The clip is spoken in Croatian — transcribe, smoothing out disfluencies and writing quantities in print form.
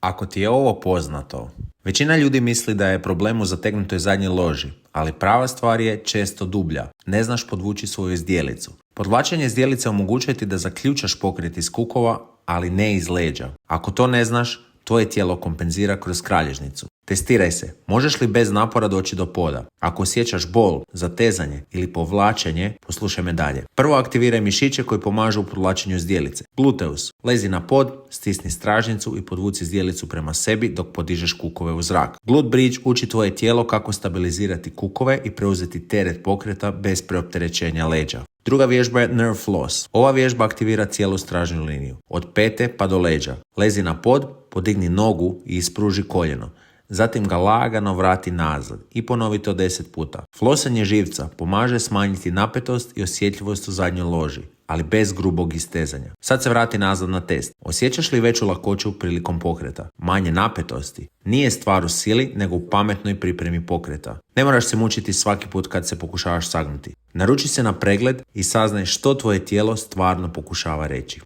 Ako ti je ovo poznato, većina ljudi misli da je problem u zategnutoj zadnjoj loži, ali prava stvar je često dublja. Ne znaš podvući svoju zdjelicu. Podvlačenje zdjelice omogućuje ti da zaključaš pokret iz kukova, ali ne iz leđa. Ako to ne znaš, tvoje tijelo kompenzira kroz kralježnicu. Testiraj se, možeš li bez napora doći do poda? Ako osjećaš bol, zatezanje ili povlačenje, poslušaj me dalje. Prvo aktiviraj mišiće koji pomažu u podvlačenju zdjelice. Gluteus. Lezi na pod, stisni stražnjicu i podvuci zdjelicu prema sebi dok podižeš kukove u zrak. Glute bridge uči tvoje tijelo kako stabilizirati kukove i preuzeti teret pokreta bez preopterećenja leđa. Druga vježba je nerve floss. Ova vježba aktivira cijelu stražnju liniju, od pete pa do leđa. Lezi na pod, podigni nogu i ispruži koljeno. Zatim ga lagano vrati nazad i ponovi to 10 puta. Flosanje živca pomaže smanjiti napetost i osjetljivost u zadnjoj loži, ali bez grubog istezanja. Sad se vrati nazad na test. Osjećaš li veću lakoću prilikom pokreta? Manje napetosti? Nije stvar u sili, nego u pametnoj pripremi pokreta. Ne moraš se mučiti svaki put kad se pokušavaš sagnuti. Naruči se na pregled i saznaj što tvoje tijelo stvarno pokušava reći.